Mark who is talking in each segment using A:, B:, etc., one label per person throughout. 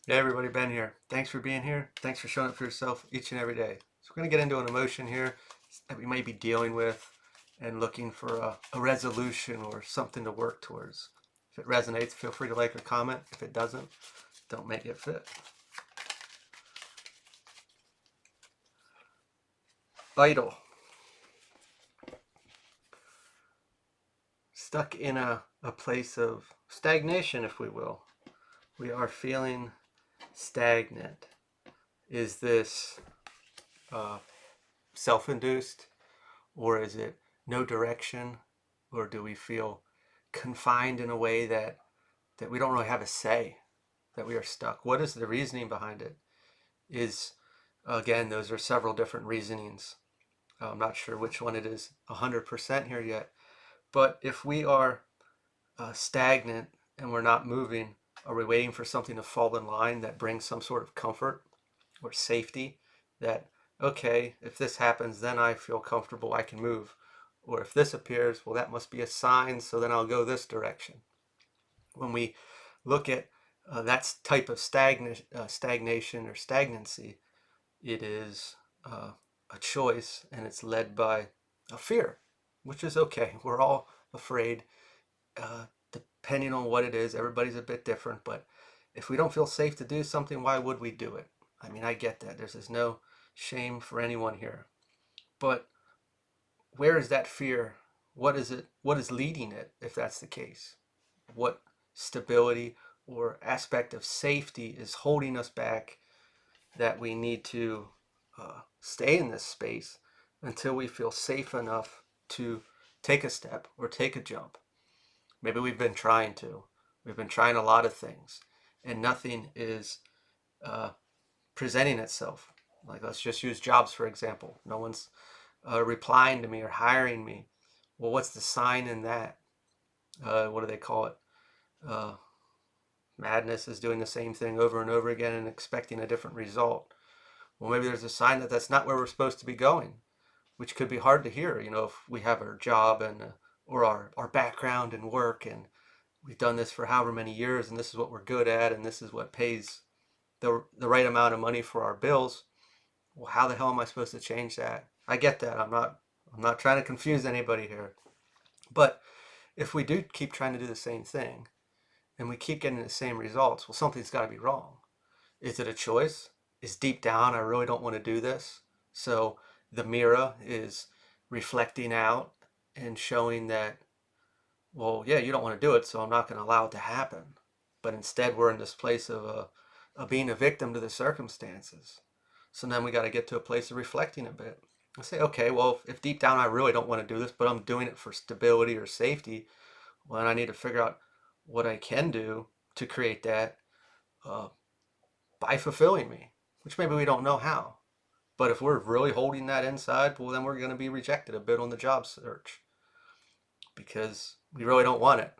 A: Hey everybody, Ben here. Thanks for being here. Thanks for showing up for yourself each and every day. So we're going to get into an emotion here that we may be dealing with and looking for a resolution or something to work towards. If it resonates, feel free to like or comment. If it doesn't, don't make it fit. Vital. Stuck in a place of stagnation, if we will. We are feeling stagnant. Is this uh, self-induced, or is it no direction, or do we feel confined in a way that we don't really have a say, that we are stuck? What is the reasoning behind it? Is Again, those are several different reasonings. I'm not sure which one it is 100% here yet, but if we are stagnant and we're not moving, are we waiting for something to fall in line that brings some sort of comfort or safety, that okay, if this happens, then I feel comfortable, I can move? Or if this appears, well, that must be a sign, so then I'll go this direction. When we look at that type of stagnation or stagnancy, it is a choice, and it's led by a fear, which is okay. We're all afraid, depending on what it is. Everybody's a bit different, but if we don't feel safe to do something, why would we do it? I mean, I get that. There's no shame for anyone here. But where is that fear? What is it? What is leading it, if that's the case? What stability or aspect of safety is holding us back, that we need to stay in this space until we feel safe enough to take a step or take a jump? Maybe we've been trying to. We've been trying a lot of things, and nothing is uh, presenting itself. Like, let's just use jobs for example. No one's replying to me or hiring me. Well, what's the sign in that? What do they call it? Uh, Madness is doing the same thing over and over again and expecting a different result. Well, maybe there's a sign that that's not where we're supposed to be going, which could be hard to hear. If we have our job and or our background and work, and we've done this for however many years, and this is what we're good at, and this is what pays the right amount of money for our bills. Well, how the hell am I supposed to change that? I get that. I'm not trying to confuse anybody here. But if we do keep trying to do the same thing and we keep getting the same results, well, something's got to be wrong. Is it a choice? Is deep down, I really don't want to do this? So the mirror is reflecting out and showing that, well, yeah, you don't want to do it, so I'm not going to allow it to happen. But instead, we're in this place of being a victim to the circumstances. So then we got to get to a place of reflecting a bit. I say, okay, well, if deep down I really don't want to do this, but I'm doing it for stability or safety, well, then I need to figure out what I can do to create that uh, by fulfilling me, which maybe we don't know how. But if we're really holding that inside, well, then we're going to be rejected a bit on the job search because we really don't want it.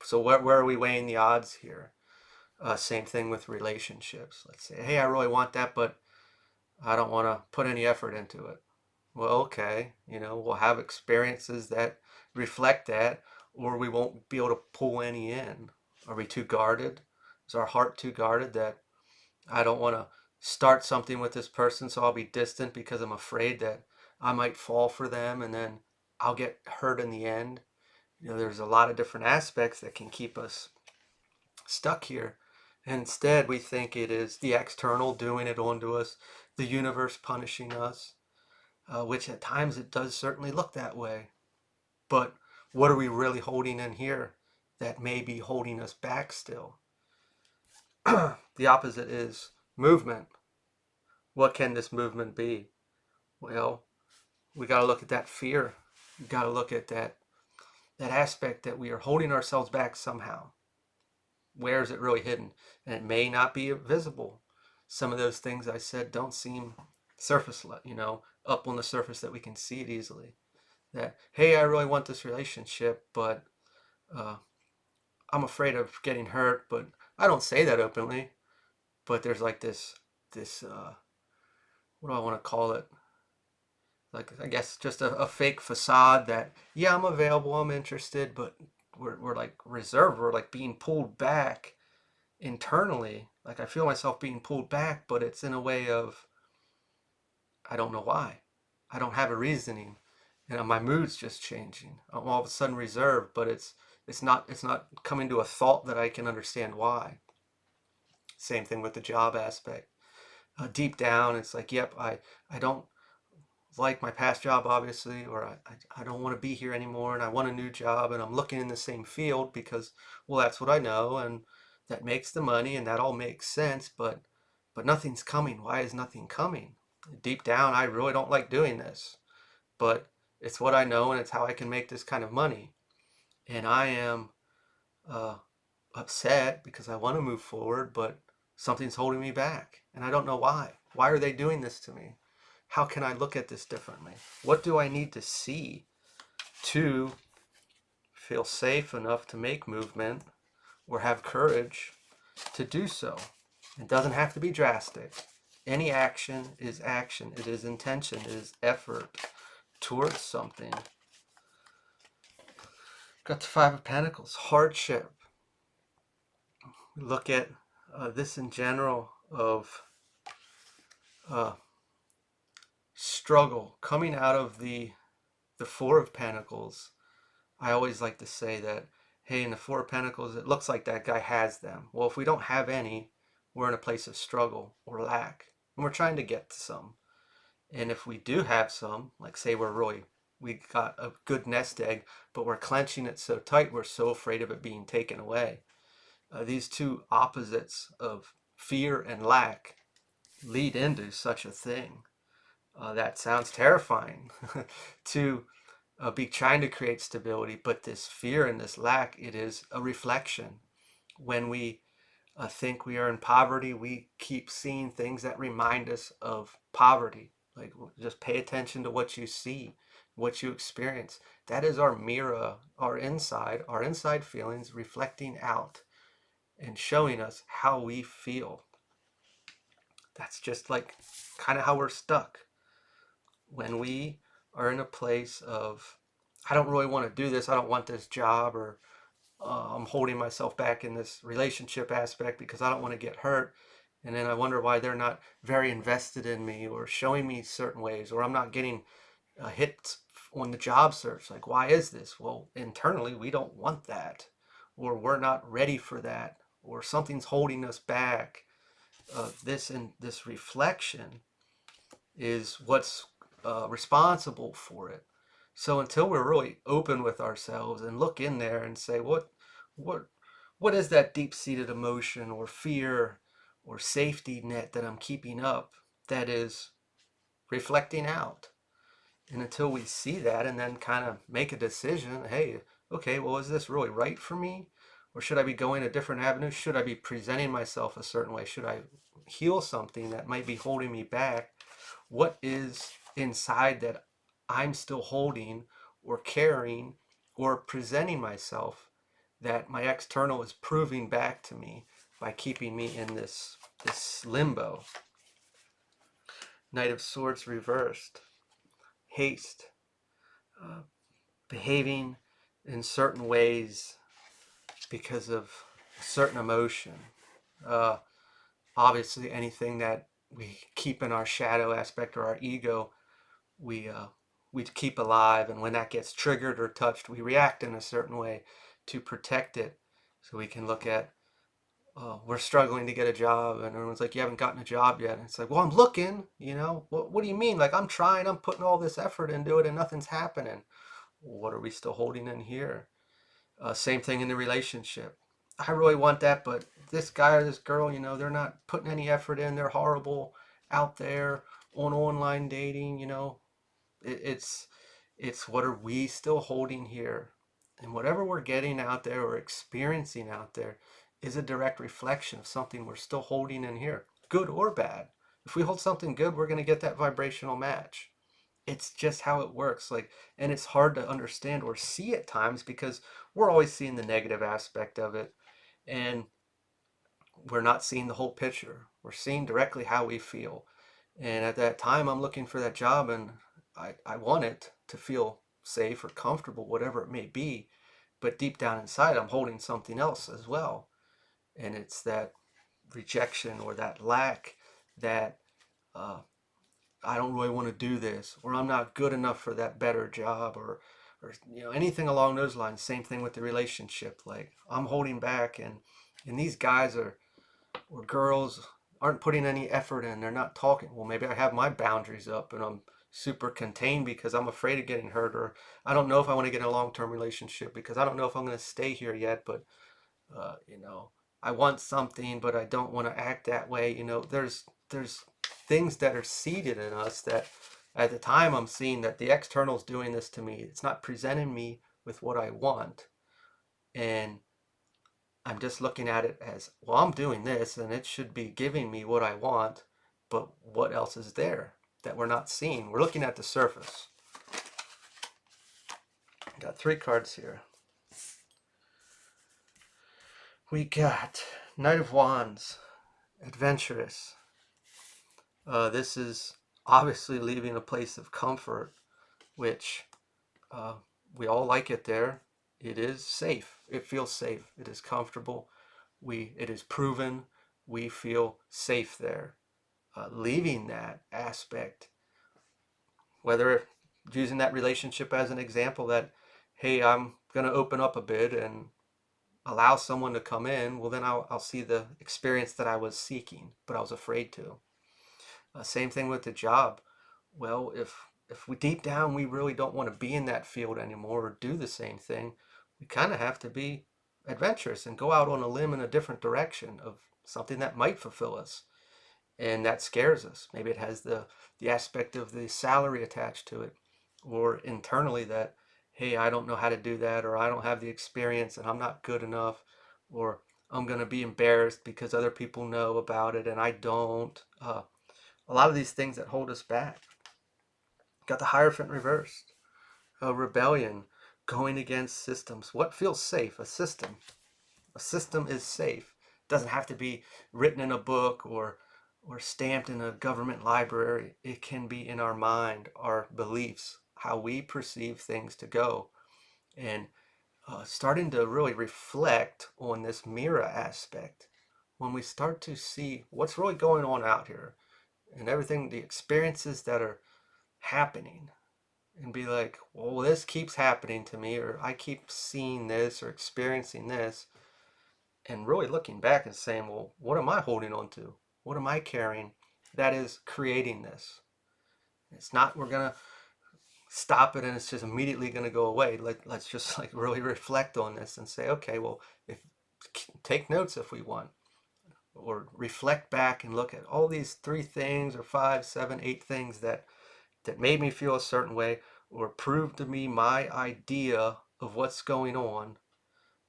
A: So where are we weighing the odds here? Same thing with relationships. Let's say, hey, I really want that, but I don't want to put any effort into it. Well, okay, we'll have experiences that reflect that, or we won't be able to pull any in. Are we too guarded? Is our heart too guarded that I don't want to start something with this person, so I'll be distant because I'm afraid that I might fall for them and then I'll get hurt in the end? There's a lot of different aspects that can keep us stuck here. And instead, we think it is the external doing it onto us, the universe punishing us, which at times it does certainly look that way. But what are we really holding in here that may be holding us back still? The opposite is movement. What can this movement be? Well, we got to look at that fear. We got to look at that aspect that we are holding ourselves back somehow. Where is it really hidden? And it may not be visible. Some of those things I said don't seem surface, up on the surface that we can see it easily. That, hey, I really want this relationship, but uh, I'm afraid of getting hurt. But I don't say that openly. But there's like this what do I want to call it? Like, I guess just a fake facade that, yeah, I'm available, I'm interested, but we're like reserved, we're like being pulled back internally, like I feel myself being pulled back, but it's in a way of, I don't know why. I don't have a reasoning. And my mood's just changing. I'm all of a sudden reserved, but it's not coming to a thought that I can understand why. Same thing with the job aspect. Deep down, it's like, yep, I don't like my past job, obviously, or I don't want to be here anymore, and I want a new job, and I'm looking in the same field because, well, that's what I know, and that makes the money, and that all makes sense, but nothing's coming. Why is nothing coming? Deep down, I really don't like doing this, but it's what I know, and it's how I can make this kind of money. And I am uh, upset because I want to move forward, but something's holding me back, and I don't know why. Why are they doing this to me? How can I look at this differently? What do I need to see to feel safe enough to make movement or have courage to do so? It doesn't have to be drastic. Any action is action. It is intention. It is effort towards something. Got the Five of Pentacles, hardship. We look at this in general of uh, struggle coming out of the Four of Pentacles. I always like to say that, hey, in the Four of Pentacles, it looks like that guy has them. Well, if we don't have any, we're in a place of struggle or lack, and we're trying to get to some. And if we do have some, like say we got a good nest egg, but we're clenching it so tight, we're so afraid of it being taken away. These two opposites of fear and lack lead into such a thing. That sounds terrifying to be trying to create stability, but this fear and this lack, it is a reflection. When we think we are in poverty, we keep seeing things that remind us of poverty. Like, just pay attention to what you see, what you experience. That is our mirror, our inside feelings reflecting out and showing us how we feel. That's just like kind of how we're stuck. When we are in a place of, I don't really want to do this, I don't want this job, or I'm holding myself back in this relationship aspect because I don't want to get hurt. And then I wonder why they're not very invested in me or showing me certain ways, or I'm not getting hits on the job search. Like, why is this? Well, internally, we don't want that, or we're not ready for that, or something's holding us back. This reflection is what's responsible for it. So until we're really open with ourselves and look in there and say, what, what is that deep-seated emotion or fear or safety net that I'm keeping up that is reflecting out? And until we see that and then kind of make a decision, hey, okay, well, is this really right for me? Or should I be going a different avenue? Should I be presenting myself a certain way? Should I heal something that might be holding me back? What is inside that I'm still holding or carrying or presenting myself that my external is proving back to me by keeping me in this limbo? Knight of Swords reversed. Haste. Behaving in certain ways because of a certain emotion. Uh, Obviously, anything that we keep in our shadow aspect or our ego, we keep alive, and when that gets triggered or touched, we react in a certain way to protect it. So we can look at, we're struggling to get a job, and everyone's like, you haven't gotten a job yet. And it's like, well, I'm looking, what do you mean? Like, I'm trying, I'm putting all this effort into it, and nothing's happening. What are we still holding in here? Same thing in the relationship. I really want that, but this guy or this girl, they're not putting any effort in. They're horrible out there on online dating. It's what are we still holding here? And whatever we're getting out there or experiencing out there is a direct reflection of something we're still holding in here, good or bad. If we hold something good, we're going to get that vibrational match. It's just how it works. Like, and it's hard to understand or see at times because we're always seeing the negative aspect of it, and we're not seeing the whole picture. We're seeing directly how we feel. And at that time, I'm looking for that job, and I want it to feel safe or comfortable, whatever it may be. But deep down inside, I'm holding something else as well. And it's that rejection or that lack that uh, I don't really want to do this, or I'm not good enough for that better job, or anything along those lines. Same thing with the relationship. Like I'm holding back, and these guys are or girls aren't putting any effort in. They're not talking. Well, maybe I have my boundaries up and I'm super contained because I'm afraid of getting hurt, or I don't know if I want to get in a long-term relationship because I don't know if I'm going to stay here yet, but uh, you know, I want something, but I don't want to act that way. There's things that are seated in us that at the time I'm seeing that the external is doing this to me. It's not presenting me with what I want. And I'm just looking at it as, well, I'm doing this and it should be giving me what I want, but what else is there that we're not seeing? We're looking at the surface. Got 3 cards here. We got Knight of Wands, adventurous. This is obviously leaving a place of comfort, which uh, we all like it there. It is safe. It feels safe. It is comfortable. It is proven. We feel safe there. Leaving that aspect, whether using that relationship as an example that, hey, I'm going to open up a bit and allow someone to come in, well, then I'll see the experience that I was seeking, but I was afraid to. Same thing with the job. Well, if we deep down we really don't want to be in that field anymore or do the same thing, we kind of have to be adventurous and go out on a limb in a different direction of something that might fulfill us. And that scares us. Maybe it has the aspect of the salary attached to it, or internally that, hey, I don't know how to do that, or I don't have the experience and I'm not good enough, or I'm going to be embarrassed because other people know about it and I don't. A lot of these things that hold us back. Got the Hierophant reversed. A rebellion, going against systems. What feels safe? A system. A system is safe. It doesn't have to be written in a book or stamped in a government library. It can be in our mind, our beliefs, how we perceive things to go. And starting to really reflect on this mirror aspect, when we start to see what's really going on out here and everything, the experiences that are happening, and be like, well, this keeps happening to me, or I keep seeing this or experiencing this, and really looking back and saying, well, what am I holding on to? What am I carrying that is creating this? It's not we're gonna stop it and it's just immediately gonna go away. Let's just like really reflect on this and say, okay, well, if take notes if we want, or reflect back and look at all these 3 things or 5, 7, 8 things that made me feel a certain way or proved to me my idea of what's going on.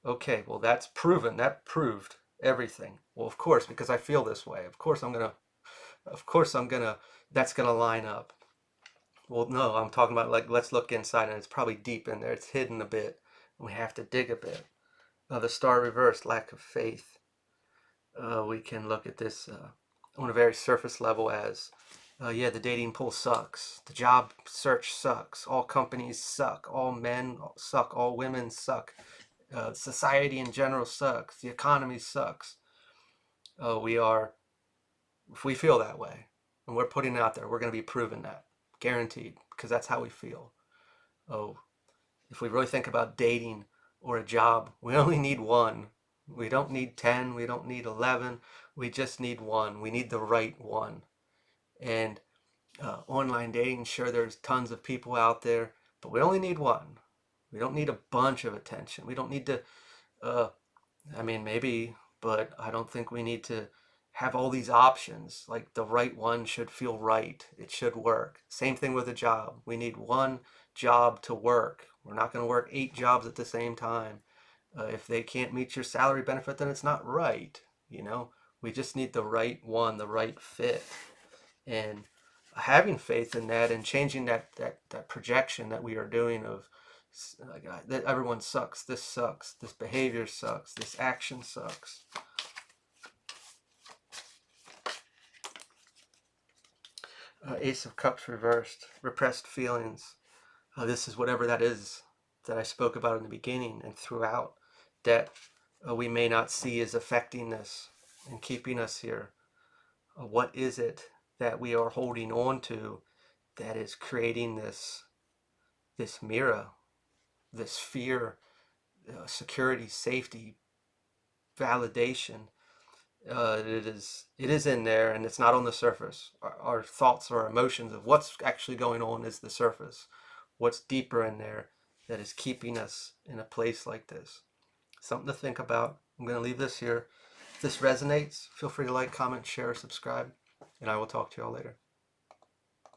A: Okay, well, that's proven. That proved everything. Well, of course, because I feel this way. Of course, that's gonna line up. Well, no, I'm talking about like, let's look inside and it's probably deep in there. It's hidden a bit. And we have to dig a bit. The Star reversed, lack of faith. We can look at this on a very surface level as, yeah, the dating pool sucks. The job search sucks. All companies suck. All men suck. All women suck. Society in general sucks. The economy sucks. If we feel that way, and we're putting it out there, we're going to be proven that, guaranteed, because that's how we feel. Oh, if we really think about dating or a job, we only need one. We don't need 10. We don't need 11. We just need one. We need the right one. And online dating, sure, there's tons of people out there, but we only need one. We don't need a bunch of attention. We don't need to uh, I mean, maybe, but I don't think we need to have all these options. Like the right one should feel right. It should work. Same thing with a job. We need one job to work. We're not going to work 8 jobs at the same time. If they can't meet your salary benefit, then it's not right. You know, we just need the right one, the right fit. And having faith in that and changing that projection that we are doing of like, that everyone sucks, this behavior sucks, this action sucks. Ace of Cups reversed, repressed feelings. This is whatever that is that I spoke about in the beginning and throughout, that we may not see is affecting this and keeping us here. What is it that we are holding on to that is creating this mirror, this fear, security, safety, validation? It is in there, and it's not on the surface. Our thoughts or emotions of what's actually going on is the surface. What's deeper in there that is keeping us in a place like this? Something to think about. I'm going to leave this here. If this resonates, feel free to like, comment, share, subscribe, and I will talk to you all later.